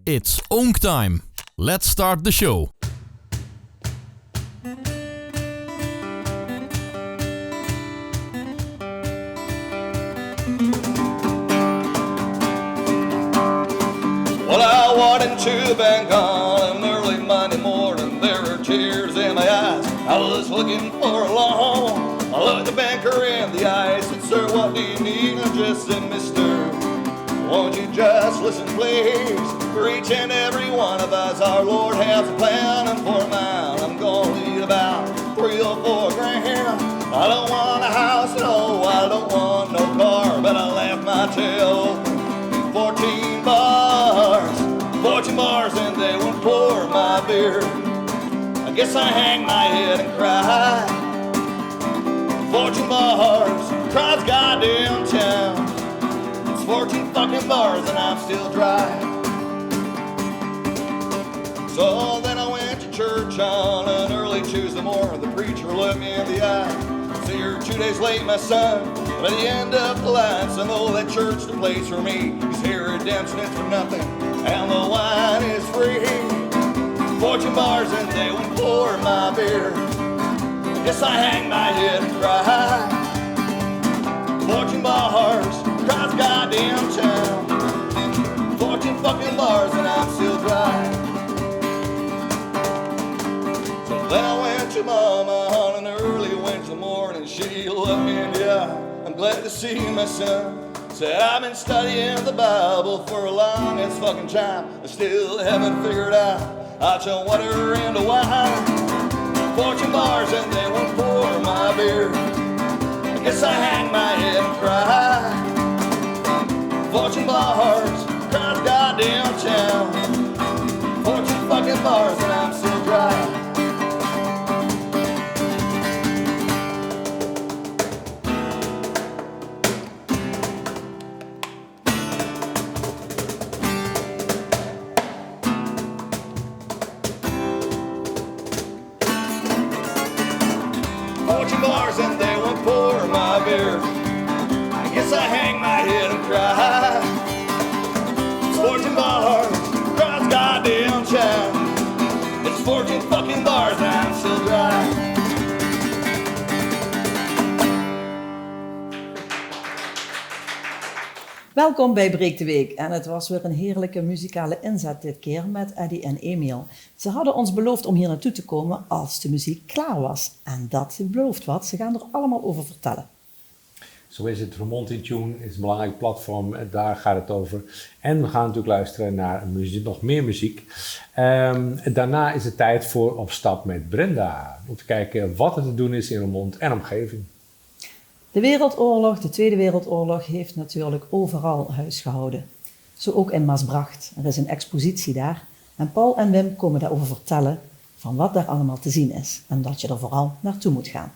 It's Oonk time. Let's start the show. Well, I walked into the bank on an early Monday morning. There were tears in my eyes. I was looking for a loan. I looked the banker in the eye. Said, "Sir, what do you need?" I just said, "Mister, won't you just listen, please? For each and every one of us, our Lord has a plan, and for mine, I'm gonna need about 3 or 4 grand. I don't want a house, no, I don't want no car, but I left my tail open. 14 bars, and they won't pour my beer. I guess I hang my head and cry. 14 bars, across goddamn town. It's 14 fucking bars and I'm still dry. So then I went to church on an early Tuesday morning. The preacher looked me in the eye. Said, "You're 2 days late, my son, but at the end of the line, so I know that church the place for me. He's here, redemption is for nothing, and the wine is free. 14 bars and they won't pour my beer. I guess I hang my head and cry. 14 bars, across goddamn town. 14 fucking bars and I'm still dry." So then I went to Mama on an early Wednesday morning. She looked me in the eye. "I'm glad to see you, my son." Said, "I've been studying the Bible for a longest fucking time. I still haven't figured out how to water into wine. 14 bars and they won't pour my beer. I guess I hang my head and cry. 14 bars, across goddamn town. 14 fucking bars and I'm still dry." And they won't pour my beer. I guess I hang my head and cry. 14 bars, across goddamn town. It's 14 fucking bars and I'm still dry. Welkom bij Breek de Week en het was weer een heerlijke muzikale inzet dit keer met Eddie en Emiel. Ze hadden ons beloofd om hier naartoe te komen als de muziek klaar was. En dat belooft wat, ze gaan er allemaal over vertellen. Zo is het, Roermond in Tune is een belangrijk platform, daar gaat het over. En we gaan natuurlijk luisteren naar nog meer muziek. Daarna is het tijd voor Op Stap met Brenda. Om te kijken wat er te doen is in Roermond en omgeving. De Wereldoorlog, de Tweede Wereldoorlog, heeft natuurlijk overal huisgehouden. Zo ook in Maasbracht. Er is een expositie daar. En Paul en Wim komen daarover vertellen van wat daar allemaal te zien is. En dat je er vooral naartoe moet gaan.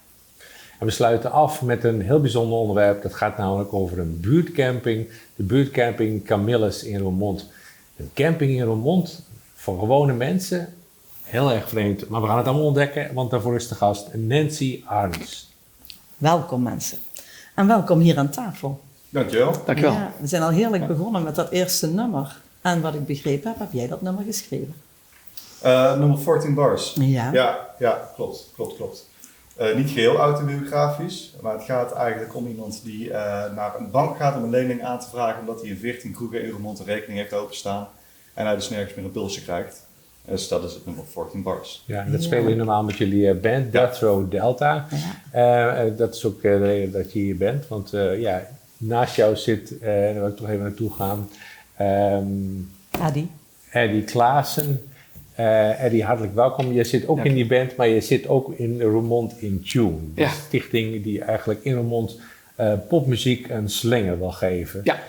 En we sluiten af met een heel bijzonder onderwerp. Dat gaat namelijk over een buurtcamping. De buurtcamping Camillus in Roermond. Een camping in Roermond voor gewone mensen. Heel erg vreemd, maar we gaan het allemaal ontdekken. Want daarvoor is de gast Nancy Arns. Welkom mensen. En welkom hier aan tafel. Dankjewel. Dankjewel. Ja, we zijn al heerlijk begonnen met dat eerste nummer. En wat ik begrepen heb jij dat nummer geschreven? Nummer 14 bars. Ja. Ja, klopt. Niet geheel autobiografisch, maar het gaat eigenlijk om iemand die naar een bank gaat om een lening aan te vragen omdat hij in 14 kroegen in Roermond een rekening heeft openstaan en hij dus nergens meer een pulsje krijgt. Dus dat is het nummer 14 bars. Ja, en dat spelen jullie normaal met jullie band, Death Row Delta. Ja. Dat is ook de reden dat je hier bent, want naast jou zit, daar wil ik toch even naartoe gaan, Eddie Klaassen. Eddie, hartelijk welkom. Je zit ook in die band, maar je zit ook in Roermond in Tune. De stichting die eigenlijk in Roermond popmuziek een slinger wil geven. Ja.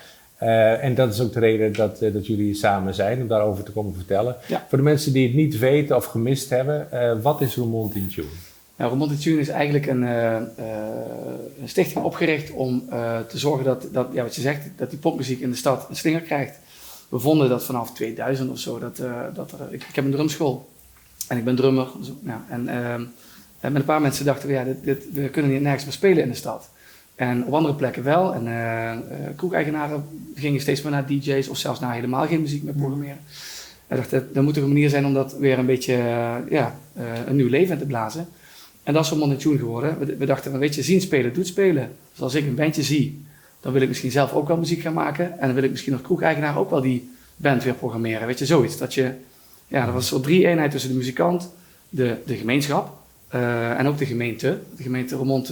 En dat is ook de reden dat jullie hier samen zijn, om daarover te komen vertellen. Ja. Voor de mensen die het niet weten of gemist hebben, wat is Roermond in Tune? Nou, Roermond in Tune is eigenlijk een stichting opgericht om te zorgen dat, wat je zegt, dat die popmuziek in de stad een slinger krijgt. We vonden dat vanaf 2000 of zo, ik heb een drumschool en ik ben drummer. En met een paar mensen dachten we, we kunnen hier nergens meer spelen in de stad. En op andere plekken wel. En kroegeigenaren gingen steeds meer naar DJ's of zelfs naar helemaal geen muziek meer programmeren. Hij dacht, er moet toch een manier zijn om dat weer een beetje een nieuw leven in te blazen. En dat is Roermond Tune geworden. We dachten, weet je, zien spelen doet spelen. Dus als ik een bandje zie, dan wil ik misschien zelf ook wel muziek gaan maken. En dan wil ik misschien als kroegeigenaar ook wel die band weer programmeren. Weet je, zoiets. Dat was een soort 3-eenheid tussen de muzikant, de gemeenschap en ook de gemeente. De gemeente Roermond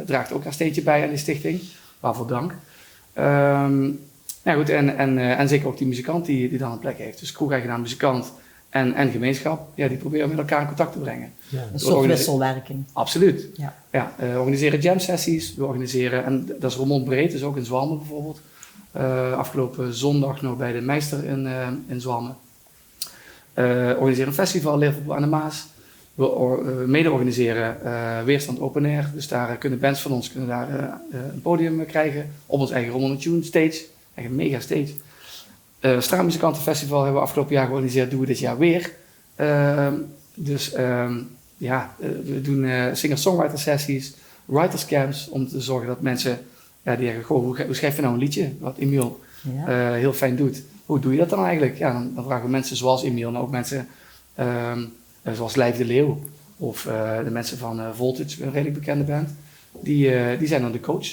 draagt ook een steentje bij aan die stichting. Waarvoor dank. Goed, en zeker ook die muzikant die dan een plek heeft. Dus kroegeigenaar, muzikant en gemeenschap, die proberen met elkaar in contact te brengen. Ja. Een soort wisselwerking. Absoluut. Ja. We organiseren jam sessies, we organiseren, en dat is Roermond breed, dus ook in Zwalmen bijvoorbeeld. Afgelopen zondag nog bij de Meister in Zwalmen. Organiseren een festival, Liverpool aan de Maas. We mede-organiseren Weerstand Open Air, dus daar kunnen bands van ons een podium krijgen op ons eigen Roermond Tune stage, echt een mega stage. Straatmuzikantenfestival hebben we afgelopen jaar georganiseerd, doen we dit jaar weer. We doen singer-songwriter sessies, writers camps, om te zorgen dat mensen die zeggen, goh, hoe schrijf je nou een liedje, wat Emiel heel fijn doet. Hoe doe je dat dan eigenlijk? Ja, dan vragen we mensen zoals Emiel, maar ook mensen zoals Lijf de Leeuw of de mensen van Voltage, een redelijk bekende band. Die zijn dan de coach.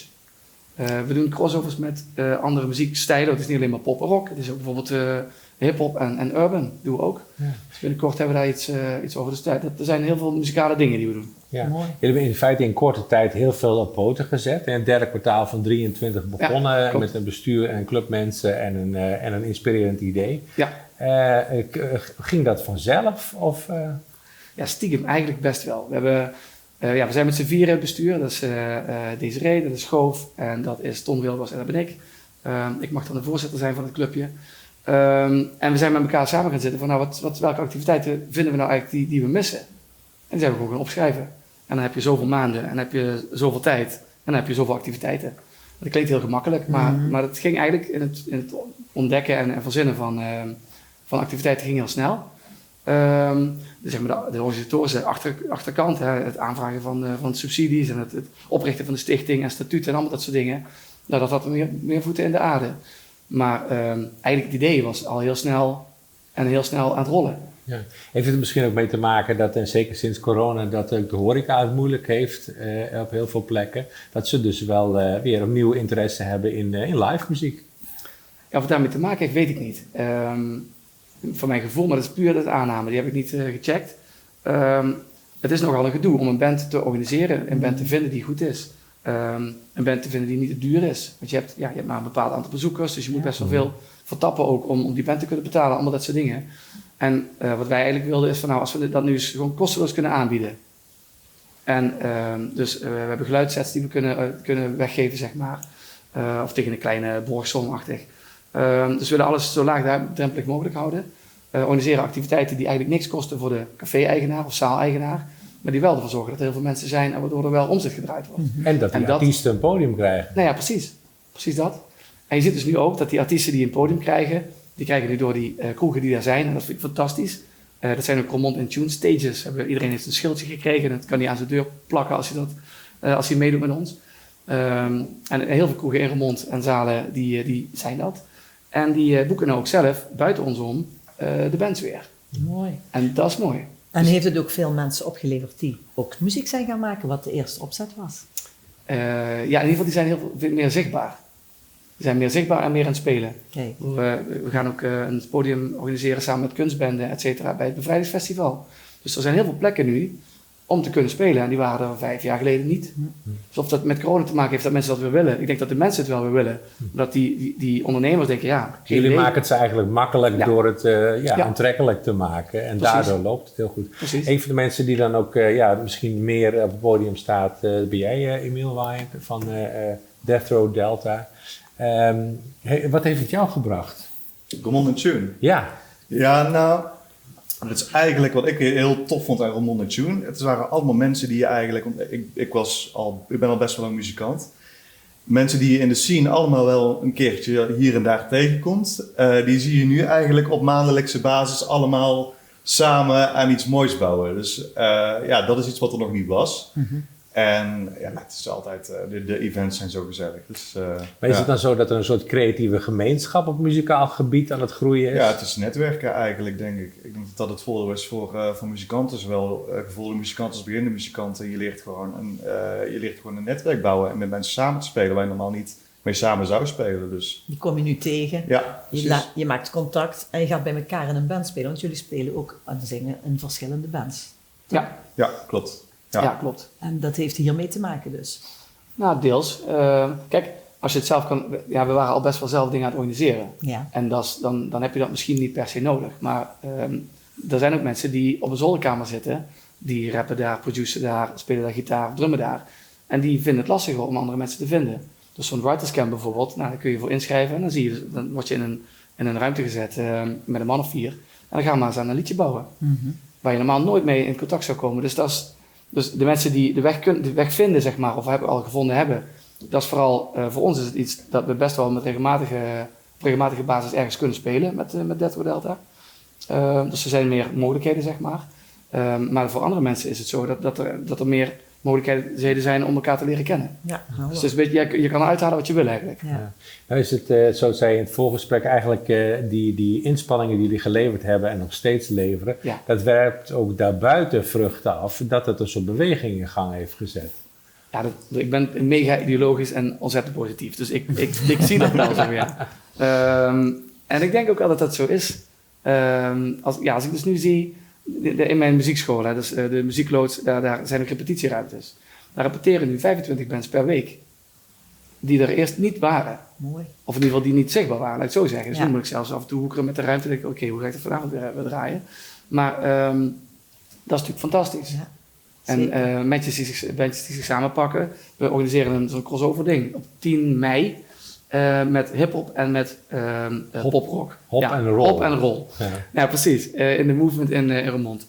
We doen crossovers met andere muziekstijlen. Het is niet alleen maar pop en rock. Het is ook bijvoorbeeld hip-hop en urban doen we ook. Ja. Dus binnenkort hebben we daar iets over. Dus er zijn heel veel muzikale dingen die we doen. Ja. Mooi. Jullie hebben in feite in korte tijd heel veel op poten gezet. In het derde kwartaal van 23 begonnen met een bestuur en clubmensen en een inspirerend idee. Ja. Ging dat vanzelf? Of, Ja, stiekem eigenlijk best wel. We zijn met z'n vieren in het bestuur. Dat is Desiree, dat is Schoof en dat is Ton Wilbers en dat ben ik. Ik mag dan de voorzitter zijn van het clubje. En we zijn met elkaar samen gaan zitten van welke activiteiten vinden we nou eigenlijk die we missen. En die zijn we gewoon gaan opschrijven. En dan heb je zoveel maanden en dan heb je zoveel tijd en dan heb je zoveel activiteiten. Dat klinkt heel gemakkelijk, maar het ging eigenlijk in het ontdekken en verzinnen van activiteiten ging heel snel. Dus zeg maar de organisatorische achterkant, het aanvragen van subsidies en het oprichten van de stichting en statuten en allemaal dat soort dingen. Dat had meer voeten in de aarde. Maar eigenlijk het idee was al heel snel aan het rollen. Ja. Heeft het er misschien ook mee te maken dat, en zeker sinds corona, dat de horeca het moeilijk heeft op heel veel plekken, dat ze dus wel weer opnieuw interesse hebben in live muziek? Ja, of het daarmee te maken heeft, weet ik niet. Van mijn gevoel, maar dat is puur de aanname, die heb ik niet gecheckt. Het is nogal een gedoe om een band te organiseren, een band te vinden die goed is. Een band te vinden die niet te duur is. Want je hebt maar een bepaald aantal bezoekers, dus je moet best wel veel vertappen ook om die band te kunnen betalen, allemaal dat soort dingen. En wat wij eigenlijk wilden is van als we dat nu eens gewoon kosteloos kunnen aanbieden. En dus we hebben geluidssets die we kunnen weggeven, zeg maar. Of tegen een kleine borgsomachtig. Dus we willen alles zo laagdrempelig mogelijk houden. Organiseren activiteiten die eigenlijk niks kosten voor de café-eigenaar of zaal-eigenaar. Maar die wel ervoor zorgen dat er heel veel mensen zijn en waardoor er wel omzet gedraaid wordt. En dat die artiesten een podium krijgen. Nou ja, precies. Precies dat. En je ziet dus nu ook dat die artiesten die een podium krijgen, die krijgen nu door die kroegen die daar zijn. En dat vind ik fantastisch. Dat zijn ook Roermond Tune stages. Iedereen heeft een schildje gekregen. Dat kan hij aan zijn deur plakken als hij meedoet met ons. En heel veel kroegen in Roermond en zalen die zijn dat. En die boeken ook zelf, buiten ons om, de bands weer. Mooi. En dat is mooi. En heeft het ook veel mensen opgeleverd die ook muziek zijn gaan maken, wat de eerste opzet was? In ieder geval die zijn veel meer zichtbaar. Die zijn meer zichtbaar en meer aan het spelen. Okay. We gaan ook een podium organiseren samen met kunstbenden, et cetera, bij het Bevrijdingsfestival. Dus er zijn heel veel plekken nu om te kunnen spelen. En die waren er 5 jaar geleden niet. Dus of dat met corona te maken heeft dat mensen dat weer willen. Ik denk dat de mensen het wel weer willen. Omdat die ondernemers denken, jullie maken het ze eigenlijk makkelijk door het aantrekkelijk te maken. En precies. Daardoor loopt het heel goed. Precies. Een van de mensen die dan ook misschien meer op het podium staat, ben jij, Emiel Waaijen van Death Row Delta. Wat heeft het jou gebracht? Roermond Tune? Ja. Ja, nou, dat is eigenlijk wat ik heel tof vond aan Roermond Tune. Het waren allemaal mensen die je eigenlijk, ik ben al best wel een muzikant. Mensen die je in de scene allemaal wel een keertje hier en daar tegenkomt. Die zie je nu eigenlijk op maandelijkse basis allemaal samen aan iets moois bouwen. Dus dat is iets wat er nog niet was. Mm-hmm. En ja, het is altijd, de events zijn zo gezellig. Dus, Maar is het dan zo dat er een soort creatieve gemeenschap op muzikaal gebied aan het groeien is? Ja, het is netwerken eigenlijk, denk ik. Ik denk dat het voordeel is voor muzikanten, zowel gevoelde muzikanten als beginnende muzikanten. Je leert gewoon een netwerk bouwen en met mensen samen te spelen waar je normaal niet mee samen zou spelen. Dus. Die kom je nu tegen. Ja, Je maakt contact en je gaat bij elkaar in een band spelen. Want jullie spelen ook en zingen in verschillende bands. Ja, klopt. Ja, klopt. En dat heeft hiermee te maken dus. Nou, deels. Kijk, als je het zelf kan... Ja, we waren al best wel zelf dingen aan het organiseren. Ja. En dan heb je dat misschien niet per se nodig. Maar er zijn ook mensen die op een zolderkamer zitten. Die rappen daar, produceren daar, spelen daar gitaar, drummen daar. En die vinden het lastiger om andere mensen te vinden. Dus zo'n writers camp bijvoorbeeld, nou, daar kun je voor inschrijven. En dan word je in een ruimte gezet met een man of 4. En dan gaan we maar eens aan een liedje bouwen. Mm-hmm. Waar je normaal nooit mee in contact zou komen. Dus de mensen die de weg vinden, zeg maar, of al gevonden hebben, dat is vooral, voor ons is het iets dat we best wel met regelmatige basis ergens kunnen spelen met Death Row Delta. Dus er zijn meer mogelijkheden, zeg maar. Maar voor andere mensen is het zo dat er meer mogelijkheden zijn om elkaar te leren kennen. Ja, Dus het is een beetje, je kan uithalen wat je wil eigenlijk. Ja. Nou is het, zoals zei je in het voorgesprek, eigenlijk die inspanningen die jullie geleverd hebben en nog steeds leveren, Ja. dat werpt ook daarbuiten vruchten af, dat het een soort beweging in gang heeft gezet. Ja, ik ben mega ideologisch en ontzettend positief. Dus ik zie dat wel zo, ja. En ik denk ook wel dat dat zo is. Als ik dus nu zie, in mijn muziekschool, hè, dus de muziekloods, daar zijn ook repetitieruimtes. Daar repeteren nu 25 bands per week. Die er eerst niet waren. Mooi. Of in ieder geval die niet zichtbaar waren, laat ik het zo zeggen. Dus Ja. nu moet ik zelfs af en toe hoekeren met de ruimte. Denk ik, oké, hoe ga ik dat vanavond weer draaien? Maar dat is natuurlijk fantastisch. Ja, En zeker. bandjes die zich samenpakken. We organiseren zo'n crossover ding op 10 mei. Met hip-hop en met poprock. Hop ja, en roll. Hop en roll. Ja. Ja, precies. In de movement in Roermond.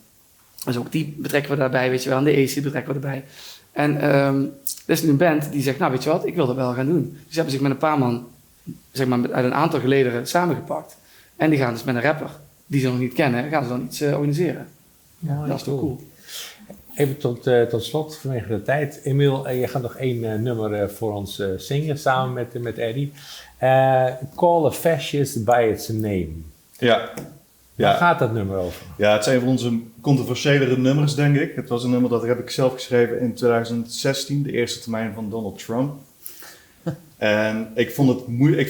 Dus ook die betrekken we daarbij, weet je wel. En de AC betrekken we erbij. En er is nu een band die zegt, nou weet je wat, ik wil dat wel gaan doen. Dus ze hebben zich met een paar man, zeg maar, uit een aantal gelederen samengepakt. En die gaan dus met een rapper, die ze nog niet kennen, gaan ze dan iets organiseren. Mooi. Dat is toch cool. Even tot slot, vanwege de tijd. Emiel, je gaat nog 1 nummer voor ons zingen, samen met Eddie. Call a Fascist by its name. Ja. Waar gaat dat nummer over? Ja, het is een van onze controversiëlere nummers, denk ik. Het was een nummer dat heb ik zelf geschreven in 2016, de eerste termijn van Donald Trump. En ik vind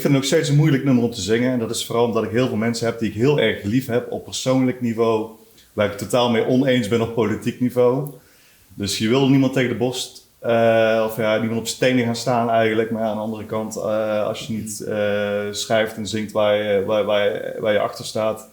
het nog steeds een moeilijk nummer om te zingen. En dat is vooral omdat ik heel veel mensen heb die ik heel erg lief heb op persoonlijk niveau, waar ik het totaal mee oneens ben op politiek niveau. Dus je wil niemand tegen de borst, niemand op stenen gaan staan eigenlijk. Maar ja, aan de andere kant, als je niet schrijft en zingt waar je achter staat,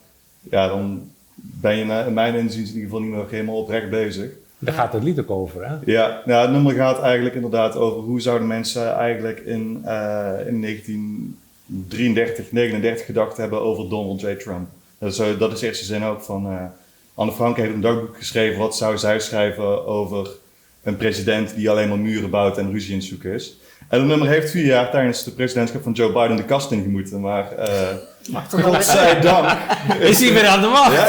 ja, dan ben je in mijn inziens in ieder geval niet meer helemaal oprecht bezig. Daar gaat het lied ook over, hè? Ja, nou, het nummer gaat eigenlijk inderdaad over hoe zouden mensen eigenlijk in 1933, 39 gedacht hebben over Donald J. Trump. Dat is de eerste zin ook van Anne Frank heeft een dagboek geschreven. Wat zou zij schrijven over een president die alleen maar muren bouwt en ruzie in het zoeken is. En het nummer heeft 4 jaar tijdens de presidentschap van Joe Biden de kast ingemoeten. Maar godzijdank Is hij weer aan de wacht?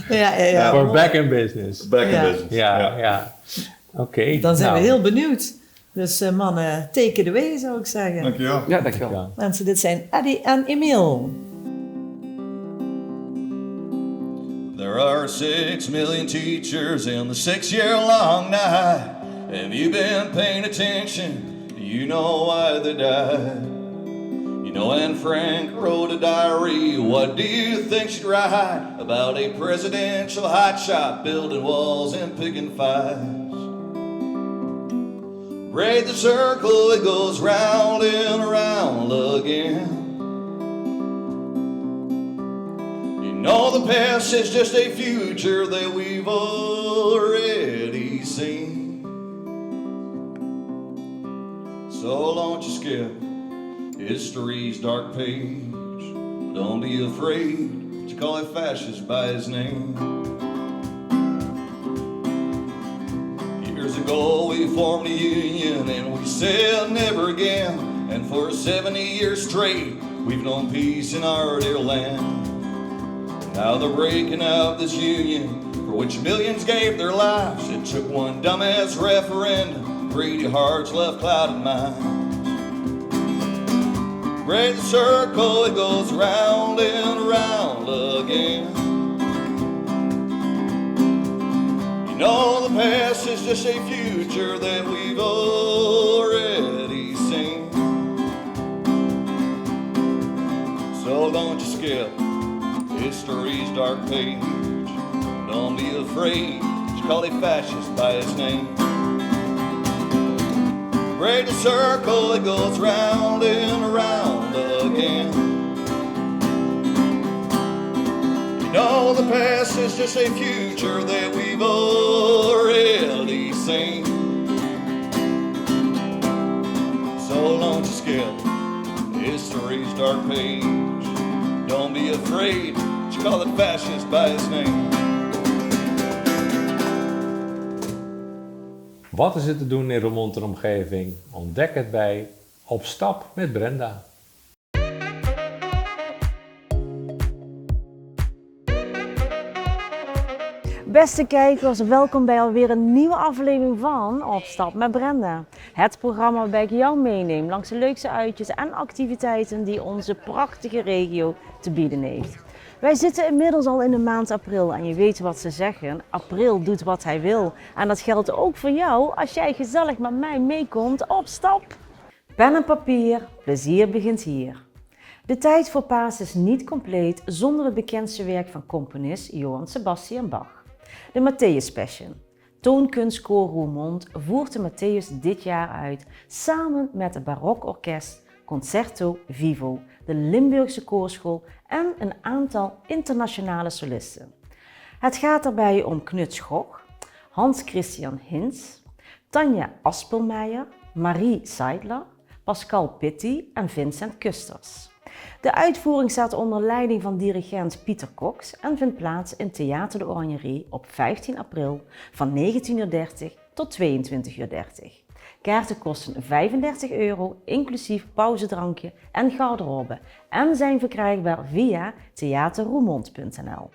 Ja. We're mooi. back in business. Back in Ja. business. Ja. Oké. Dan zijn nou, we heel benieuwd. Dus mannen, take it away zou ik zeggen. Dankjewel. Ja, dankjewel. ja. Mensen, dit zijn Eddie en Emiel. There are 6 million teachers in the 6-year-long night. Have you been paying attention? Do you know why they died? You know, Anne Frank wrote a diary. What do you think she'd write about a presidential hotshot building walls and picking fights? Break the circle, it goes round and around again. No, the past is just a future that we've already seen. So don't you skip history's dark page. Don't be afraid to call a fascist by his name. Years ago we formed a union and we said never again. And for 70 years straight we've known peace in our dear land. Now the breaking of this union for for which millions gave their lives. It took one dumbass referendum, greedy hearts left clouded minds. Great circle, it goes round and round again. You know the past is just a future that we've already seen. So don't you skip history's dark page. Don't be afraid to call a fascist by his name. Great circle, it goes round and round again. You know the past is just a future that we've already seen. So don't you skip history's dark page. Don't be afraid to call it fascist by his name. Wat is er te doen in Roermond en omgeving? Ontdek het bij Op Stap met Brenda. Beste kijkers, welkom bij alweer een nieuwe aflevering van Op Stap met Brenda. Het programma waarbij ik jou meeneem langs de leukste uitjes en activiteiten die onze prachtige regio te bieden heeft. Wij zitten inmiddels al in de maand april en je weet wat ze zeggen, april doet wat hij wil. En dat geldt ook voor jou als jij gezellig met mij meekomt op stap. Pen en papier, plezier begint hier. De tijd voor Paas is niet compleet zonder het bekendste werk van componist Johann Sebastian Bach. De Matthäus Passion. Toonkunstkoor Roermond voert de Matthäus dit jaar uit samen met het Barokorkest, Concerto Vivo, de Limburgse Koorschool en een aantal internationale solisten. Het gaat daarbij om Knut Schok, Hans Christian Hinz, Tanja Aspelmeijer, Marie Seidler, Pascal Pitti en Vincent Kusters. De uitvoering staat onder leiding van dirigent Pieter Cox en vindt plaats in Theater de Oranjerie op 15 april van 19:30 tot 22:30. Kaarten kosten €35 inclusief pauzedrankje en garderobe en zijn verkrijgbaar via theaterroermond.nl.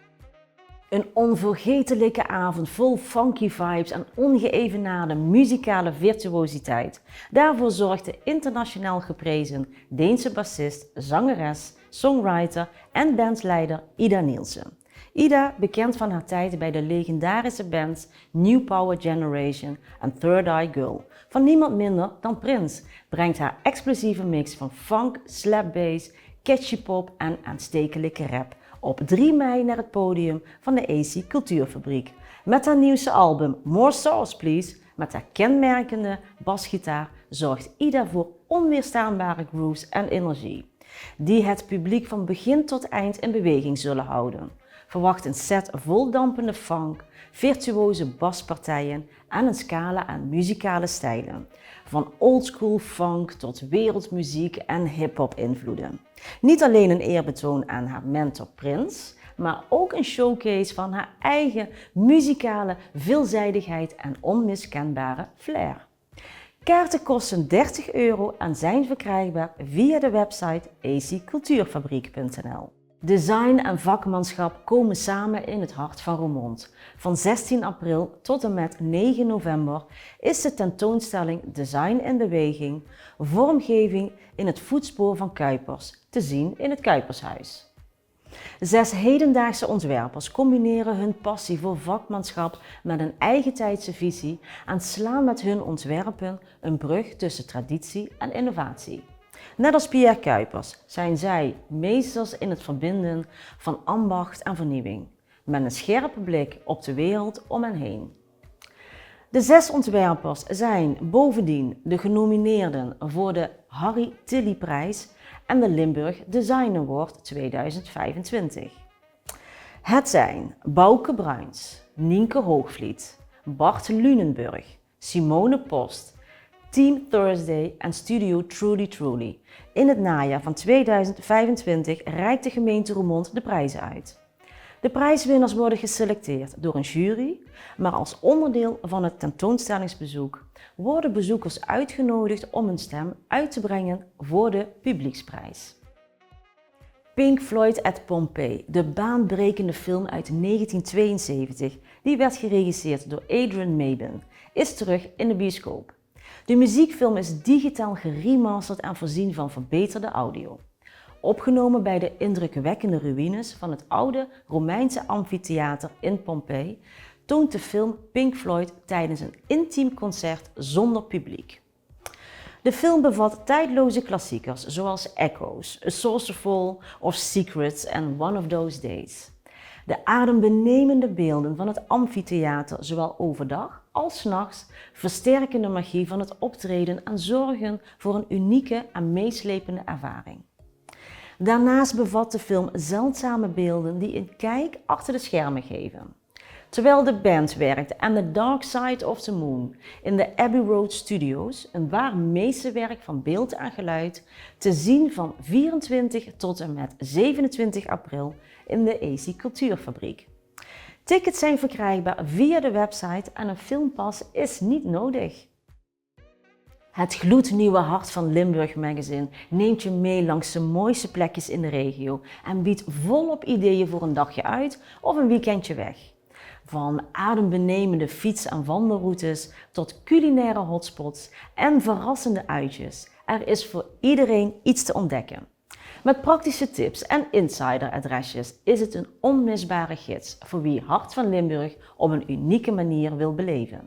Een onvergetelijke avond vol funky vibes en ongeëvenaarde muzikale virtuositeit. Daarvoor zorgt de internationaal geprezen Deense bassist, zangeres, songwriter en bandleider Ida Nielsen. Ida, bekend van haar tijd bij de legendarische bands New Power Generation en Third Eye Girl, van niemand minder dan Prince, brengt haar explosieve mix van funk, slapbass, catchy pop en aanstekelijke rap op 3 mei naar het podium van de AC Cultuurfabriek. Met haar nieuwste album More Sauce Please, met haar kenmerkende basgitaar, zorgt Ida voor onweerstaanbare grooves en energie, die het publiek van begin tot eind in beweging zullen houden. Verwacht een set vol dampende funk, virtuoze baspartijen en een scala aan muzikale stijlen. Van oldschool funk tot wereldmuziek en hip-hop invloeden. Niet alleen een eerbetoon aan haar mentor Prince, maar ook een showcase van haar eigen muzikale veelzijdigheid en onmiskenbare flair. Kaarten kosten €30 en zijn verkrijgbaar via de website accultuurfabriek.nl. Design en vakmanschap komen samen in het hart van Roermond. Van 16 april tot en met 9 november is de tentoonstelling Design in Beweging, vormgeving in het voetspoor van Kuipers, te zien in het Kuipershuis. 6 hedendaagse ontwerpers combineren hun passie voor vakmanschap met een eigentijdse visie en slaan met hun ontwerpen een brug tussen traditie en innovatie. Net als Pierre Kuipers zijn zij meesters in het verbinden van ambacht en vernieuwing, met een scherpe blik op de wereld om hen heen. De 6 ontwerpers zijn bovendien de genomineerden voor de Harry Tilly-prijs en de Limburg Design Award 2025. Het zijn Bouke Bruins, Nienke Hoogvliet, Bart Lunenburg, Simone Post, Team Thursday en Studio Truly Truly. In het najaar van 2025 reikt de gemeente Roermond de prijzen uit. De prijswinnaars worden geselecteerd door een jury, maar als onderdeel van het tentoonstellingsbezoek worden bezoekers uitgenodigd om hun stem uit te brengen voor de publieksprijs. Pink Floyd at Pompeii, de baanbrekende film uit 1972, die werd geregisseerd door Adrian Maben, is terug in de bioscoop. De muziekfilm is digitaal geremasterd en voorzien van verbeterde audio. Opgenomen bij de indrukwekkende ruïnes van het oude Romeinse amfitheater in Pompeii, toont de film Pink Floyd tijdens een intiem concert zonder publiek. De film bevat tijdloze klassiekers zoals Echoes, A Saucerful of Secrets and One of Those Days. De adembenemende beelden van het amfitheater, zowel overdag als 's nachts, versterken de magie van het optreden en zorgen voor een unieke en meeslepende ervaring. Daarnaast bevat de film zeldzame beelden die een kijk achter de schermen geven. Terwijl de band werkt aan The Dark Side of the Moon in de Abbey Road Studios, een waar meesterwerk van beeld en geluid, te zien van 24 tot en met 27 april in de AC Cultuurfabriek. Tickets zijn verkrijgbaar via de website en een filmpas is niet nodig. Het gloednieuwe Hart van Limburg magazine neemt je mee langs de mooiste plekjes in de regio en biedt volop ideeën voor een dagje uit of een weekendje weg. Van adembenemende fiets- en wandelroutes tot culinaire hotspots en verrassende uitjes. Er is voor iedereen iets te ontdekken. Met praktische tips en insideradresjes is het een onmisbare gids voor wie Hart van Limburg op een unieke manier wil beleven.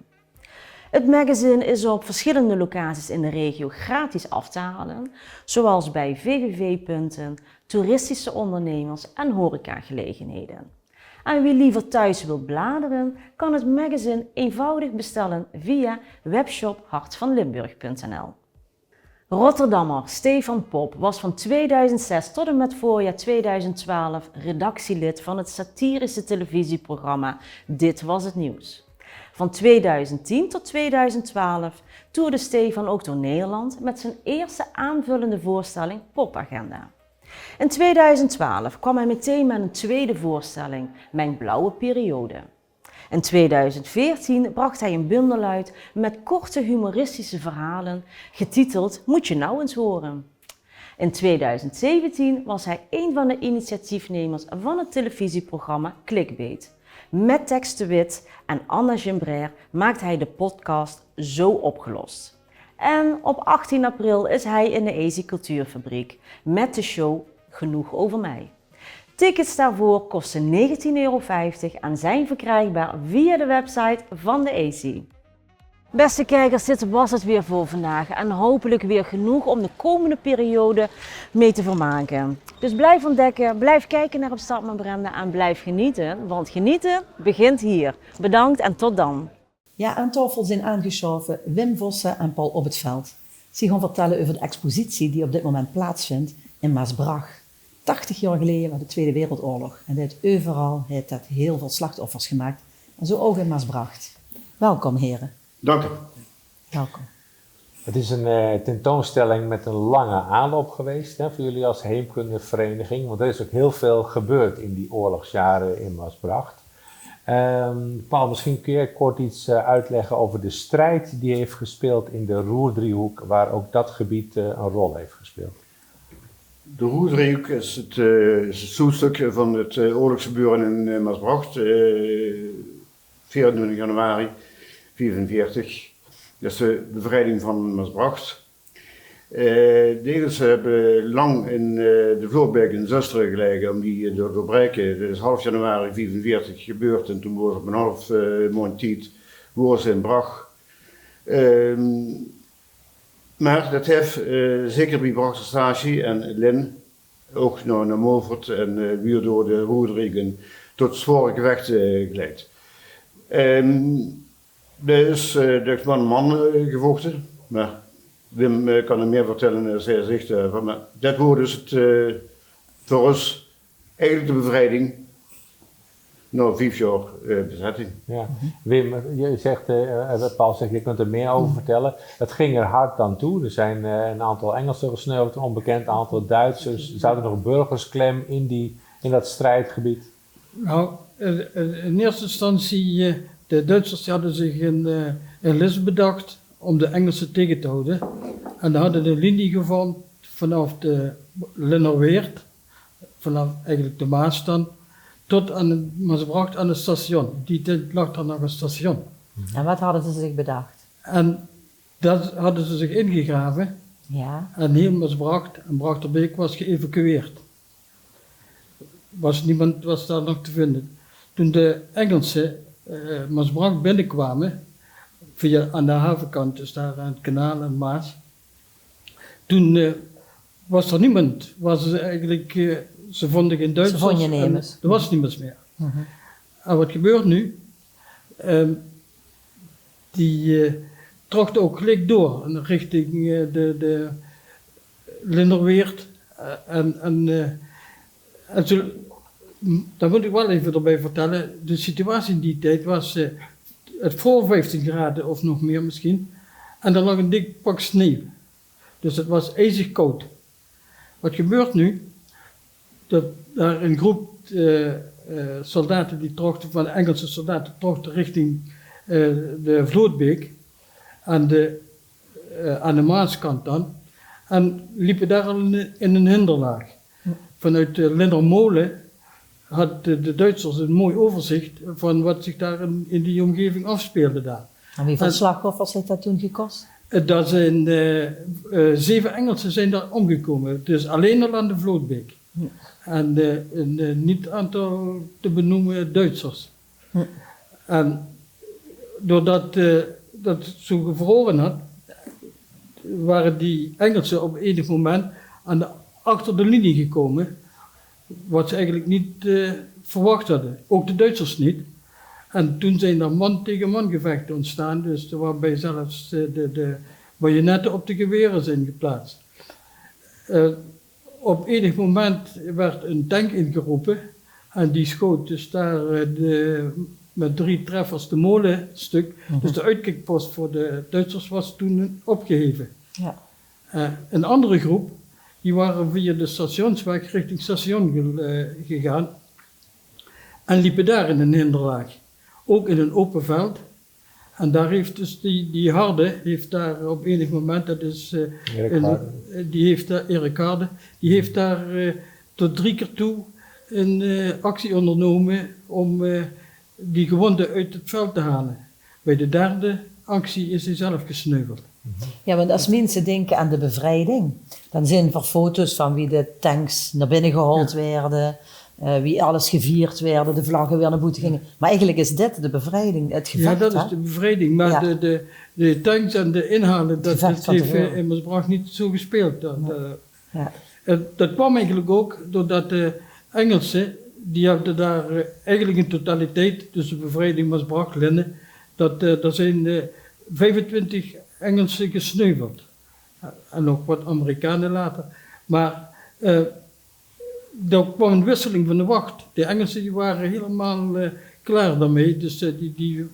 Het magazine is op verschillende locaties in de regio gratis af te halen, zoals bij VVV-punten, toeristische ondernemers en horecagelegenheden. En wie liever thuis wil bladeren, kan het magazine eenvoudig bestellen via webshop hartvanlimburg.nl. Rotterdammer Stefan Pop was van 2006 tot en met voorjaar 2012 redactielid van het satirische televisieprogramma Dit Was Het Nieuws. Van 2010 tot 2012 toerde Stefan ook door Nederland met zijn eerste aanvullende voorstelling Popagenda. In 2012 kwam hij meteen met een tweede voorstelling, Mijn Blauwe Periode. In 2014 bracht hij een bundel uit met korte humoristische verhalen, getiteld Moet je nou eens horen. In 2017 was hij een van de initiatiefnemers van het televisieprogramma Clickbait. Met Tex de Wit en Anna Gimbraire maakt hij de podcast Zo Opgelost. En op 18 april is hij in de AC Cultuurfabriek met de show Genoeg Over Mij. Tickets daarvoor kosten €19,50 en zijn verkrijgbaar via de website van de AC. Beste kijkers, dit was het weer voor vandaag en hopelijk weer genoeg om de komende periode mee te vermaken. Dus blijf ontdekken, blijf kijken naar Op Stap met Brenda en blijf genieten, want genieten begint hier. Bedankt en tot dan. Ja, aan tafel zijn aangeschoven Wim Vossen en Paul Op het Veld. Ze gaan vertellen over de expositie die op dit moment plaatsvindt in Maasbracht. 80 jaar geleden was de Tweede Wereldoorlog en overal heeft dat heel veel slachtoffers gemaakt. En zo ook in Maasbracht. Welkom heren. Dank u. Welkom. Het is een tentoonstelling met een lange aanloop geweest voor jullie als heemkundevereniging. Want er is ook heel veel gebeurd in die oorlogsjaren in Maasbracht. Paul, misschien kun je kort iets uitleggen over de strijd die heeft gespeeld in de Roerdriehoek, waar ook dat gebied een rol heeft gespeeld. De Roerdriehoek is het zoetstuk van het oorlogsgebeuren in Maasbracht, 24 januari 1944. Dat is de bevrijding van Maasbracht. De Engelsen hebben lang in de Vlootberg in Zusteren gelegen om die te doorbreken. Dat is half januari 1944 gebeurd en toen was op een half maand tijd waren ze in Brach. Maar dat heeft zeker bij Brachtse Stage en Lin, ook naar Mulford en weer door de Roerdrieken, tot zware gevechten geleid. Er is durch man gevochten, maar Wim kan er meer vertellen als hij zegt. Maar dat wordt dus het, voor ons eigenlijk de bevrijding na 5 jaar bezetting. Ja. Wim, je zegt, Paul zegt, je kunt er meer over vertellen. Het ging er hard aan toe. Er zijn een aantal Engelsen gesneuveld, een onbekend aantal Duitsers. Zat er nog burgersklem in dat strijdgebied? Nou, in eerste instantie, de Duitsers hadden zich in Lis bedacht om de Engelsen tegen te houden. En dan hadden de linie gevormd vanaf de Linnerweert, vanaf eigenlijk de Maas dan, tot aan de Maasbracht aan het station. Die tijd lag er nog een station. En wat hadden ze zich bedacht? En dat hadden ze zich ingegraven. Ja. En heel Maasbracht en Brachterbeek was geëvacueerd. Niemand was daar nog te vinden. Toen de Engelsen Maasbracht binnenkwamen, via aan de havenkant, dus daar aan het kanaal en Maas, toen was er niemand. Ze vonden geen Duitsers. Ze vonden nemers. Er was niemand meer. En wat gebeurt nu? Die trok ook gelijk door richting de Linderweert. Daar moet ik wel even erbij vertellen. De situatie in die tijd was het voor 15 graden of nog meer misschien. En er lag een dik pak sneeuw. Dus het was ijzig koud. Wat gebeurt nu? Dat daar een groep soldaten die trochten, van de Engelse soldaten, trochten richting de Vlootbeek aan de Maaskant dan. En liepen daar al in een hinderlaag. Vanuit de Lindermolen had de Duitsers een mooi overzicht van wat zich daar in die omgeving afspeelde daar. En hoeveel slachtoffers heeft dat toen gekost? Dat zijn 7 Engelsen zijn daar omgekomen, dus alleen al aan de Vlootbeek. En een niet aantal te benoemen Duitsers. En doordat dat het zo gevroren had, waren die Engelsen op enig moment achter de linie gekomen, wat ze eigenlijk niet verwacht hadden. Ook de Duitsers niet. En toen zijn er man tegen man gevechten ontstaan, dus waarbij zelfs de bajonetten op de geweren zijn geplaatst. Op enig moment werd een tank ingeroepen en die schoot dus daar met 3 treffers de molen stuk. Dus de uitkikpost voor de Duitsers was toen opgeheven. Ja. Een andere groep, die waren via de stationsweg richting het station gegaan en liepen daar in een hinderlaag. Ook in een open veld. En daar heeft dus die Harde, heeft daar op enig moment, dat is Erik Harde, die heeft daar tot 3 keer toe een actie ondernomen om die gewonden uit het veld te halen. Bij de 3e actie is hij zelf gesneuveld. Ja, want als mensen denken aan de bevrijding, dan zijn er foto's van wie de tanks naar binnen gehaald werden, wie alles gevierd werden, de vlaggen weer naar buiten gingen. Maar eigenlijk is dit de bevrijding, het gevecht. Ja, dat is de bevrijding, maar de tanks en de inhalen, dat heeft in Maasbracht niet zo gespeeld. Dat kwam eigenlijk ook doordat de Engelsen, die hadden daar eigenlijk in totaliteit, dus de bevrijding Maasbracht, Linden, dat er zijn 25 Engelsen gesneuveld. En nog wat Amerikanen later. Maar er kwam een wisseling van de wacht. De Engelsen die waren helemaal klaar daarmee, dus die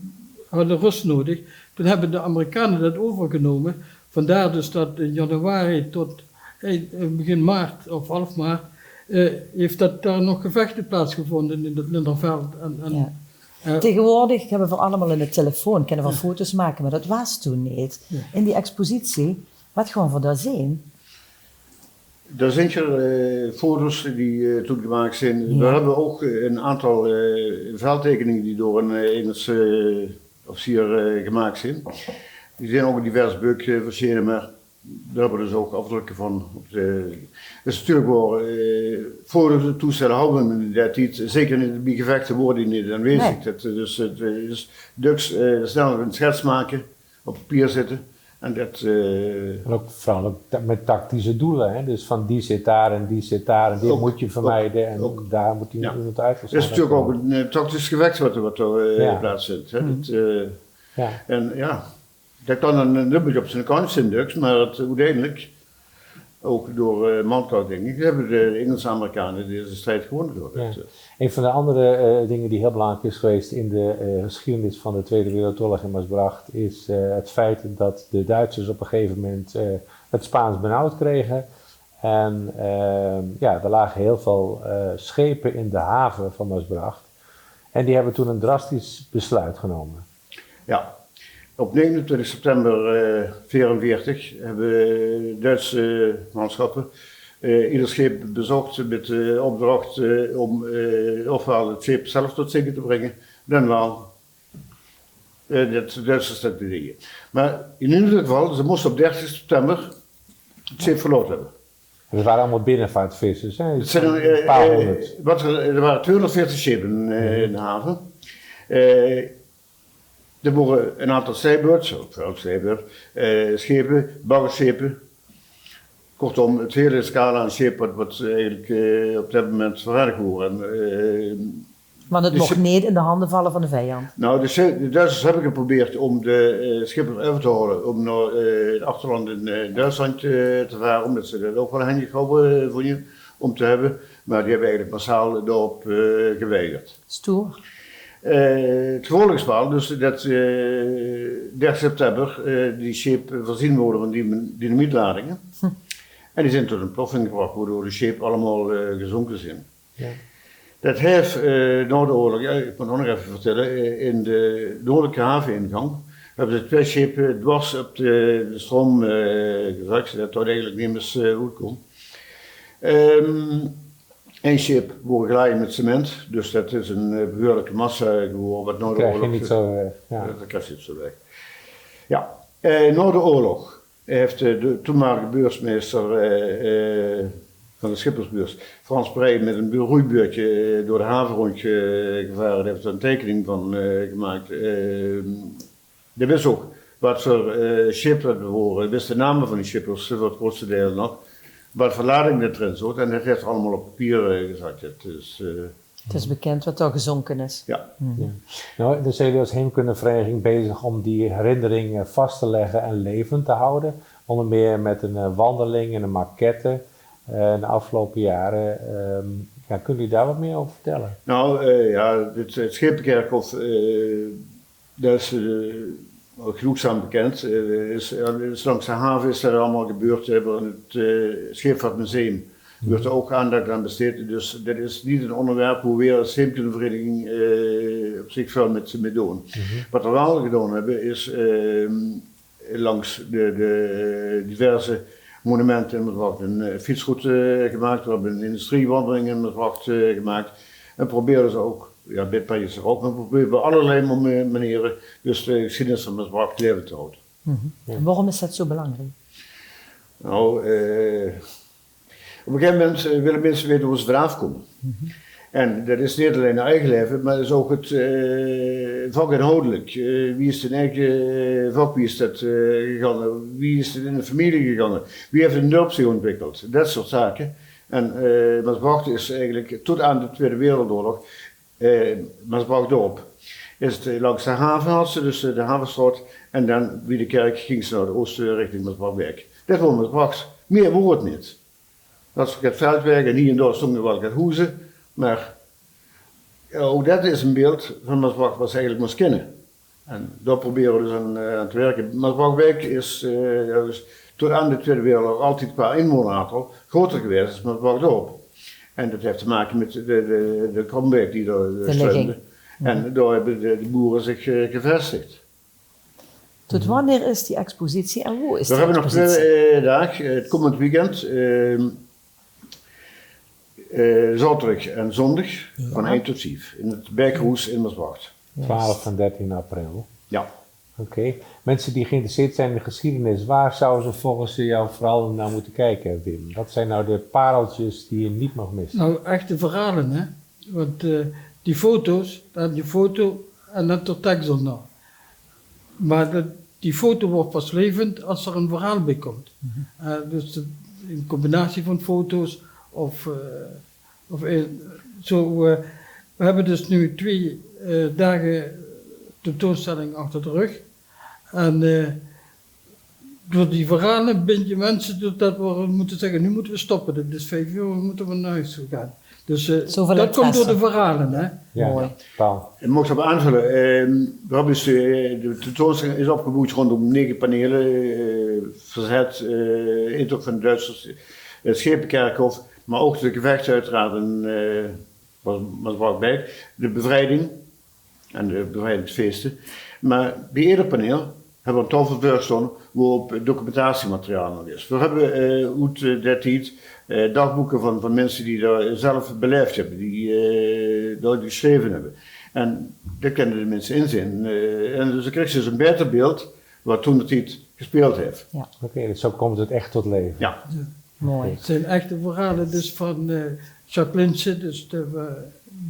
hadden rust nodig. Toen hebben de Amerikanen dat overgenomen. Vandaar dus dat in januari tot begin maart of half maart heeft dat daar nog gevechten plaatsgevonden in het Linderveld. Tegenwoordig hebben we allemaal in de telefoon, kunnen we foto's maken, maar dat was toen niet. Ja. In die expositie, wat gewoon voor dat zien? Er zijn foto's die toen gemaakt zijn. Ja. We hebben ook een aantal veldtekeningen die door een Engelse officier gemaakt zijn. Die zijn ook in diverse beuken verschenen, maar daar hebben we dus ook afdrukken van. Dus natuurlijk wel fototoestellen houden we in die tijd, zeker in de gevechten worden die niet aanwezig. Nee. Dus snel een schets maken, op papier zetten. En ook vooral met tactische doelen, hè? Dus van die zit daar en die zit daar en dit moet je vermijden en daar moet iemand uitvallen. Dat is natuurlijk ook een tactisch gevecht wat er plaatsvindt. En dat kan een dubbeltje op zijn kant zijn, maar uiteindelijk, ook door mankracht denk ik, hebben de Engelse Amerikanen deze strijd gewonnen. Een van de andere dingen die heel belangrijk is geweest in de geschiedenis van de Tweede Wereldoorlog in Maasbracht is het feit dat de Duitsers op een gegeven moment het Spaans benauwd kregen. En er lagen heel veel schepen in de haven van Maasbracht. En die hebben toen een drastisch besluit genomen. Ja. Op 29 september 1944 hebben Duitse manschappen ieder schip bezocht met de opdracht om ofwel het schip zelf tot zinken te brengen, dan wel de Duitsers dat deden. Maar in ieder geval, ze moesten op 30 september het schip verloot hebben. Dat waren allemaal binnenvaartvissers, hè? Het zijn een paar honderd. er waren 240 schepen in de haven. Er waren een aantal zeeboords, schepen, baggerschepen. Kortom, het hele scala aan schepen wat eigenlijk op dat moment verwerkt worden. Want het mocht niet in de handen vallen van de vijand. Nou, de Duitsers hebben geprobeerd om de schepen over te houden, om naar het achterland in Duitsland te varen, omdat ze dat ook wel handig vonden om te hebben. Maar die hebben eigenlijk massaal daarop geweigerd. Stoer. Het gevolg is wel dus dat 30 september die schepen voorzien worden van die dynamietladingen. En die zijn tot een ploffing gebracht, waardoor de schepen allemaal gezonken zijn. Ja. Dat heeft na de oorlog, ik moet nog even vertellen, in de noordelijke haveningang hebben ze 2 schepen dwars op de stroom gezakt, zodat dat eigenlijk niet meer goed kon. Een schip wordt geleid met cement, dus dat is een behoorlijke massa geworden. Wat na de Krijg je oorlog, niet zo, dat krijg je niet zo weg. Ja, na de oorlog heeft de toenmalige beursmeester van de schippersbeurs, Frans Breij, met een roeibeurtje door de haven rondgevaren, heeft er een tekening van gemaakt. Dat wist ook wat voor schip dat behoren, wist de namen van die schippers voor het grootste deel nog, wat voor lading dat erin zat, en dat heeft allemaal op papier gezet. Het is bekend wat er gezonken is. Ja. Ja. Nou, dan zijn jullie als heemkundevereniging bezig om die herinnering vast te leggen en levend te houden. Onder meer met een wandeling en een maquette de afgelopen jaren. Kunnen jullie daar wat meer over vertellen? Nou, het Schepenkerkhof, dat is genoegzaam bekend. Langs de haven is er allemaal gebeurd. We hebben het Scheepvaartmuseum. Er wordt er ook aandacht aan besteed, dus dat is niet een onderwerp hoe we als heemkundevereniging op zich veel met doen. Wat we wel gedaan hebben is langs de diverse monumenten in Maasbracht een fietsroute gemaakt, we hebben een industriewandeling in Maasbracht gemaakt en proberen ze ook, bitpijs er ook, maar proberen we allerlei manieren dus de geschiedenis van Maasbracht levend te houden. Waarom is dat zo belangrijk? Nou, op een gegeven moment willen mensen weten hoe ze eraf komen. En dat is niet alleen naar eigen leven, maar dat is ook het vakinhoudelijk. Wie is de eigen vak, wie is dat gegaan, wie is het in de familie gegaan, wie heeft een dorpsje ontwikkeld, dat soort zaken. En Maasbracht is eigenlijk tot aan de Tweede Wereldoorlog, Maasbracht dorp, is het langs de haven had ze, dus de havenstraat, en dan bij de kerk ging ze naar de oosten richting Maasbrachtweg. Dat was Maasbracht, meer wordt het niet. Dat is het veldwerk en hier en daar stonden wel wat huizen, maar ook dat is een beeld van Maasbracht wat ze eigenlijk moest kennen. En daar proberen we dus aan te werken. Maasbrachtweg is tot aan de Tweede Wereldoorlog altijd qua inwoneraantal groter geweest als Maasbrachtdorp. En dat heeft te maken met de Kromweg die daar steunde. En daar hebben de boeren zich gevestigd. Tot wanneer is die expositie en hoe is die expositie? We hebben nog 2 dagen, het komend weekend, zaterdag en zondag, van 1 tot 7, in het Berghoes in Maasbracht. 12 en 13 april. Ja. Oké. Mensen die geïnteresseerd zijn in de geschiedenis, waar zouden ze volgens jou vooral naar moeten kijken, Wim? Wat zijn nou de pareltjes die je niet mag missen? Nou, echte verhalen, hè. Want die foto's, dan die foto en dan de tekst erna. Maar die foto wordt pas levend als er een verhaal bij komt. Dus een combinatie van foto's we hebben dus nu 2 dagen tentoonstelling achter de rug. En door die verhalen bind je mensen dat we moeten zeggen, nu moeten we stoppen, het is 5 uur, we moeten naar huis gaan. Dus dat komt door de verhalen, hè? Ja, mooi. Paul. Ik mocht op aanvullen, de tentoonstelling is opgebouwd rondom 9 panelen, verzet, intocht van de Duitsers, het Schepenkerkhof, maar ook de gevechten uiteraard in Maasbrachtweg, de bevrijding en de bevrijdingsfeesten. Maar bij ieder paneel hebben we een tafeldeur staan waarop documentatiemateriaal nog is. We hebben uit dat tijd dagboeken van mensen die daar zelf beleefd hebben, die daar geschreven hebben. En daar kunnen de mensen in zijn. En dus dan krijg je dus een beter beeld wat toen de tijd gespeeld heeft. Ja. Oké, dus zo komt het echt tot leven. Ja. Mooi. Het zijn echte verhalen dus van Jacques Linssen, dus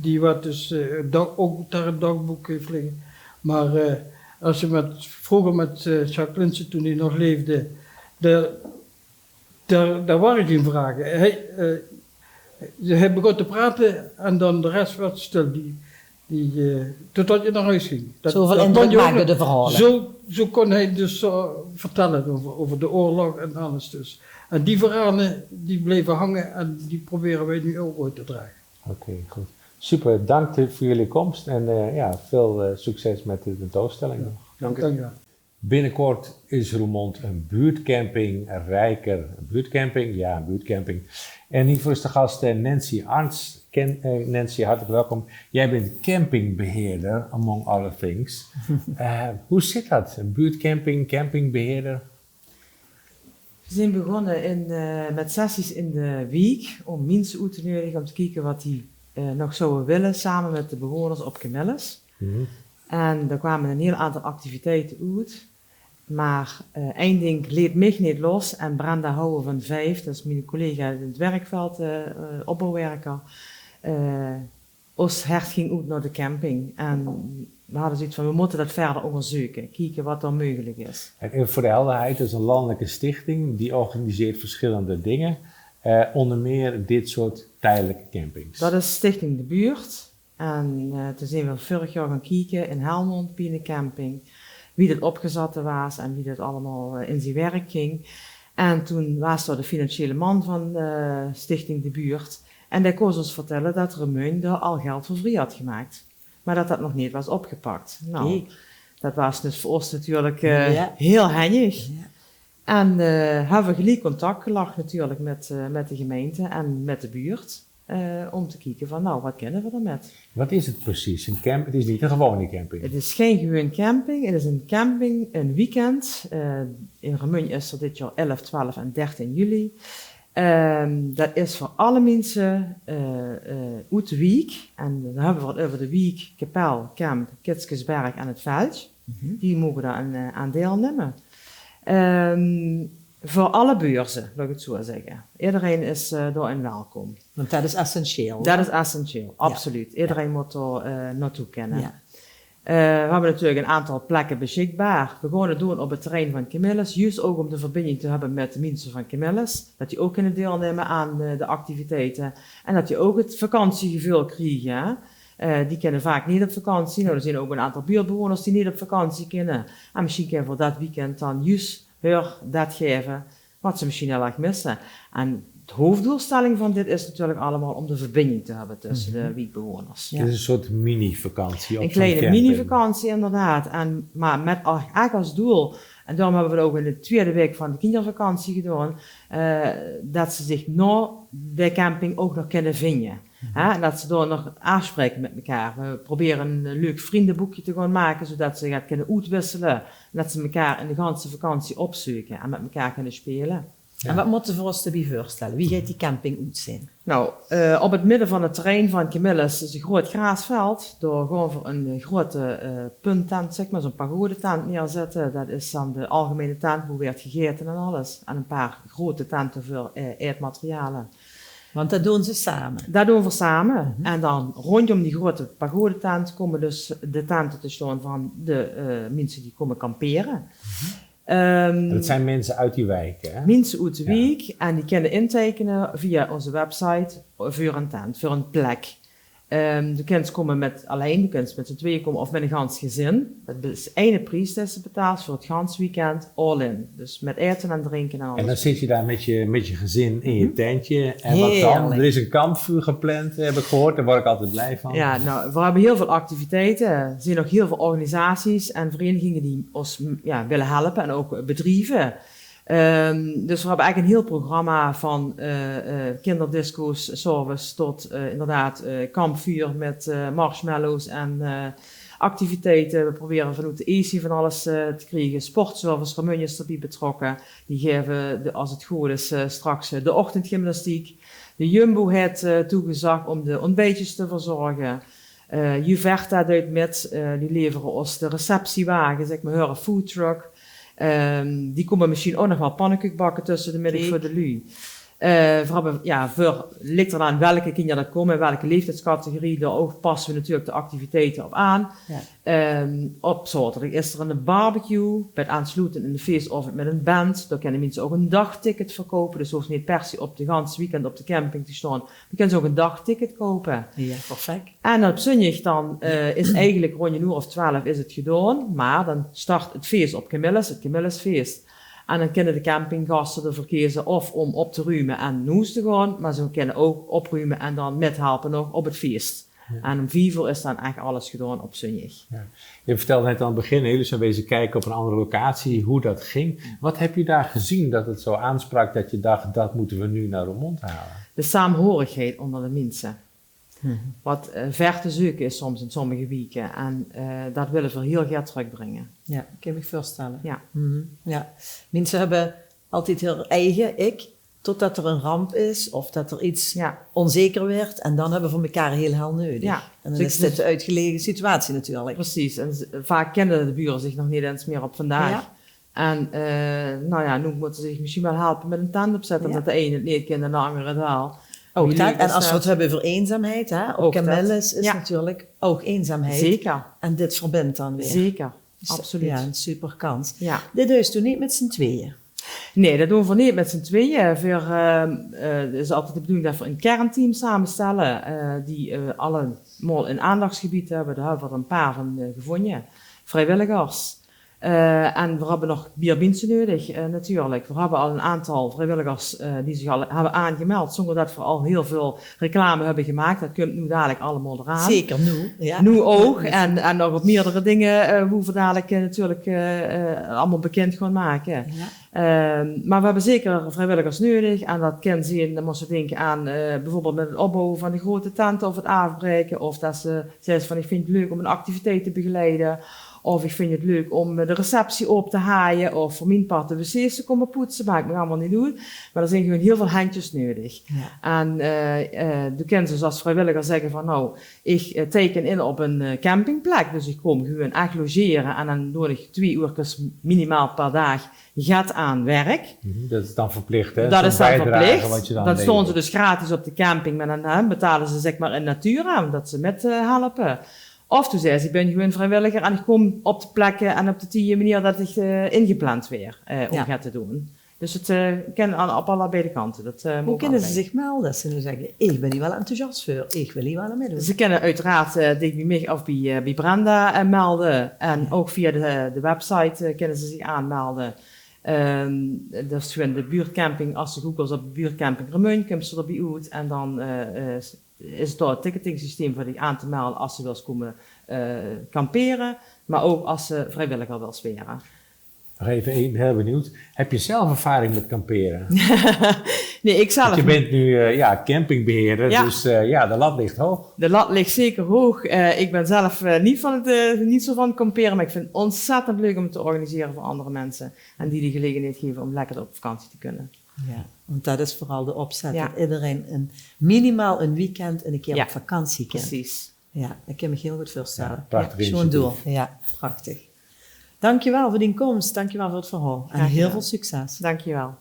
die wat dus ook daar een dagboek heeft liggen. Maar als je vroeger met Jacques Linssen, toen hij nog leefde, daar waren geen vragen. Hij begon te praten en dan de rest werd stil. Totdat je naar huis ging. Zoveel indruk maakten de verhalen. Zo kon hij dus vertellen over de oorlog en alles dus. En die verhalen die bleven hangen en die proberen wij nu ook uit te dragen. Oké, goed. Super, dank voor jullie komst en veel succes met de tentoonstelling. Ja. Dank Dank je. Binnenkort is Roermond een buurtcamping, rijker. Een buurtcamping, ja, een buurtcamping. En hiervoor is de gast Nancy Arns. Nancy, hartelijk welkom. Jij bent campingbeheerder, among other things. Hoe zit dat? Een buurtcamping, campingbeheerder? We zijn begonnen met sessies in de week om mensen uit te nodigen om te kijken wat die nog zouden willen samen met de bewoners op Camillus. Mm-hmm. En er kwamen een heel aantal activiteiten uit. Maar één ding leed mij niet los en Brenda Houwen van 5, dat is mijn collega in het werkveld, opbouwwerker. Ons hart ging uit naar de camping en we hadden zoiets van, we moeten dat verder onderzoeken, kijken wat er mogelijk is. En voor de helderheid, het is een landelijke stichting die organiseert verschillende dingen. Onder meer dit soort tijdelijke campings. Dat is Stichting de Buurt. En toen zijn we vorig jaar gaan kijken in Helmond bij een camping. Wie dat opgezet was en wie dat allemaal in zijn werk ging. En toen was er de financiële man van Stichting de Buurt. En die kon ons vertellen dat Remeun daar al geld voor vrij had gemaakt. Maar dat dat nog niet was opgepakt. Nou, dat was dus voor ons natuurlijk heel handig. Ja. En hebben we gelijk contact gelegd natuurlijk met de gemeente en met de buurt. Om te kijken van, nou, wat kunnen we ermee? Wat is het precies? Een camp? Het is niet een gewone camping. Het is geen gewoon camping. Het is een camping, een weekend. In Remeun is er dit jaar 11, 12 en 13 juli. Dat is voor alle mensen uit de week. En dan hebben we het over de week, Kapel, Camp, Kitskesberg en het Veld. Mm-hmm. Die mogen daar aan deelnemen. Voor alle beurzen, laat ik het zo zeggen. Iedereen is daarin welkom. Want dat is essentieel. Dat is essentieel, absoluut. Ja. Iedereen moet er naartoe kennen. Ja. We hebben natuurlijk een aantal plekken beschikbaar. We gaan het doen op het terrein van Camillus, juist ook om de verbinding te hebben met de mensen van Camillus. Dat die ook kunnen deelnemen aan de activiteiten. En dat die ook het vakantiegevoel krijgen. Die kunnen vaak niet op vakantie. Nou, er zijn ook een aantal buurtbewoners die niet op vakantie kunnen. En misschien kunnen we voor dat weekend dan juist weer dat geven wat ze misschien heel erg missen. En de hoofddoelstelling van dit is natuurlijk allemaal om de verbinding te hebben tussen de wiekbewoners. Ja. Het is een soort mini-vakantie. Een kleine mini-vakantie inderdaad. Maar met eigenlijk als doel, en daarom hebben we het ook in de tweede week van de kindervakantie gedaan, dat ze zich na de camping ook nog kunnen vinden. En dat ze daar nog afspreken met elkaar. We proberen een leuk vriendenboekje te gaan maken, zodat ze kunnen uitwisselen. En dat ze elkaar in de hele vakantie opzoeken en met elkaar kunnen spelen. Ja. En wat moeten we ons erbij voorstellen? Wie gaat die camping uit zijn? Nou, op het midden van het terrein van Camillus is een groot grasveld. Daar gaan we een grote punttent, zeg maar, zo'n pagodetent neerzetten. Dat is dan de algemene tent, hoe werd gegeten en alles. En een paar grote tenten voor eetmaterialen. Want dat doen ze samen? Dat doen we samen. Mm-hmm. En dan rondom die grote pagodetent komen dus de tenten te staan van de mensen die komen kamperen. Mm-hmm. Dat zijn mensen uit die wijk, hè? Mensen uit de wijk en die kunnen intekenen via onze website voor een tent, voor een plek. De kinderen komen alleen, de kinderen met z'n tweeën komen of met een gans gezin. Dat is één prijs dat ze betaalt voor het gans weekend, all in. Dus met eten en drinken en alles. En dan zit je daar met je gezin in je tentje. En wat dan? Er is een kampvuur gepland, heb ik gehoord. Daar word ik altijd blij van. Ja, nou, we hebben heel veel activiteiten. Er zijn nog heel veel organisaties en verenigingen die ons willen helpen en ook bedrijven. Dus we hebben eigenlijk een heel programma van kinderdisco's, service tot inderdaad kampvuur met marshmallows en activiteiten. We proberen vanuit de EC van alles te krijgen. Sportservice, Ramunje is erbij betrokken. Die geven, als het goed is, straks de ochtendgymnastiek. De Jumbo heeft toegezegd om de ontbijtjes te verzorgen. Juverta doet met, die leveren ons de receptiewagen, zeg maar, een foodtruck. Die komen misschien ook nog wel pannenkoek bakken tussen de middag voor de lui. Ligt er aan welke kinderen dat komen, welke leeftijdscategorie, daar ook passen we natuurlijk de activiteiten op aan. Ja. Op zaterdag is er een barbecue, bij aansluiten in de feestochtend met een band. Daar kunnen mensen ook een dagticket verkopen, dus hoeft niet per se op de ganse weekend op de camping te staan. Je kunt ook een dagticket kopen. Ja, perfect. En op zondag dan is eigenlijk rond 11:00 is het gedaan, maar dan start het feest op Camillus, het Camillusfeest. En dan kunnen de campinggasten ervoor kiezen of om op te ruimen en naar huis te gaan, maar ze kunnen ook opruimen en dan methelpen nog op het feest. Ja. En om 4:00 is dan echt alles gedaan op zondag. Ja. Je vertelde net aan het begin, jullie zijn bezig kijken op een andere locatie, hoe dat ging. Wat heb je daar gezien dat het zo aansprak dat je dacht, dat moeten we nu naar Roermond halen? De saamhorigheid onder de mensen. Wat ver te zoeken is soms in sommige weken. En dat willen we heel graag terugbrengen. Ja, kan je me voorstellen. Ja. Ja. Mensen hebben altijd heel eigen totdat er een ramp is of dat er iets onzeker werd. En dan hebben we voor elkaar heel nodig. Ja. En dan is dit de uitgelegen situatie natuurlijk. Precies. En vaak kennen de buren zich nog niet eens meer op vandaag. Ja. En nu moeten ze zich misschien wel helpen met een tent opzetten. Dat de ene het niet kent en de andere wel. Ook dat. En als we het hebben over eenzaamheid, op Camillus is natuurlijk ook eenzaamheid. Zeker. En dit verbindt dan weer. Zeker, absoluut. Ja, een super kans. Ja. Dit doe je toen niet met z'n tweeën? Nee, dat doen we niet met z'n tweeën. Het is altijd de bedoeling dat we een kernteam samenstellen die allemaal een aandachtsgebied hebben. Daar hebben we er een paar van gevonden. Vrijwilligers. En we hebben nog bierdiensten nodig, natuurlijk. We hebben al een aantal vrijwilligers die zich al hebben aangemeld, zonder dat we al heel veel reclame hebben gemaakt. Dat komt nu dadelijk allemaal eraan. Zeker, nu. Ja. Nu ook. En nog op meerdere dingen hoe we dadelijk natuurlijk allemaal bekend gaan maken. Ja. Maar we hebben zeker vrijwilligers nodig. En dat kan zien, dan moesten we denken aan bijvoorbeeld met het opbouwen van de grote tenten of het afbreken. Of dat ze zeggen van ik vind het leuk om een activiteit te begeleiden. Of ik vind het leuk om de receptie op te haaien. Of voor mijn part de wc's te komen poetsen. Maar ik mag allemaal niet doen. Maar er zijn gewoon heel veel handjes nodig. Ja. En de kunnen ze als vrijwilliger zeggen van nou, ik teken in op een campingplek. Dus ik kom gewoon echt logeren. En dan doe ik 2 uur minimaal per dag gaat aan werk. Dat is dan verplicht, hè? Dat is dan verplicht. Wat je dan stonden ze dus gratis op de camping. Maar dan betalen ze zeg maar in natuur aan. Dat ze met helpen. Of toen zei ze, ik ben gewoon vrijwilliger en ik kom op de plekken en op de manier dat ik ingepland weer om gaat te doen. Dus het kan op allebei kanten. Hoe kunnen ze zich melden? Dat ze nu zeggen, ik ben hier wel enthousiast voor, ik wil hier wel aan meedoen. Ze kunnen uiteraard bij mij of bij Brenda melden. En ook via de website kunnen ze zich aanmelden. Dat is gewoon de buurtcamping, als ze googelt op buurtcamping Remun, komen ze erbij uit. En dan is het door het ticketing systeem voor die aan te melden als ze wil komen kamperen. Maar ook als ze vrijwilliger wil spelen. Nog even heel benieuwd. Heb je zelf ervaring met kamperen? Nee, ik zelf niet. Je bent nu campingbeheerder, dus de lat ligt hoog. De lat ligt zeker hoog. Ik ben zelf niet zo van kamperen, maar ik vind het ontzettend leuk om het te organiseren voor andere mensen. En die de gelegenheid geven om lekker op vakantie te kunnen. Ja, want dat is vooral de opzet. Dat iedereen minimaal een weekend en een keer op vakantie kan. Precies. Ja, dat kan ik me heel goed voorstellen. Ja, prachtig zo'n doel. Ja, prachtig. Dankjewel voor die komst. Dankjewel voor het verhaal. En heel veel succes. Dankjewel.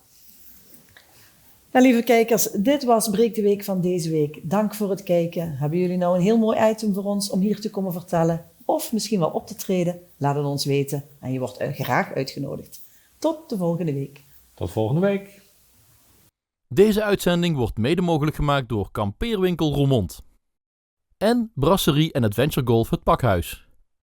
Ja, lieve kijkers, dit was Breek de Week van deze week. Dank voor het kijken. Hebben jullie nou een heel mooi item voor ons om hier te komen vertellen? Of misschien wel op te treden? Laat het ons weten. En je wordt graag uitgenodigd. Tot de volgende week. Tot volgende week. Deze uitzending wordt mede mogelijk gemaakt door Kampeerwinkel Roermond en Brasserie en Adventure Golf Het Pakhuis.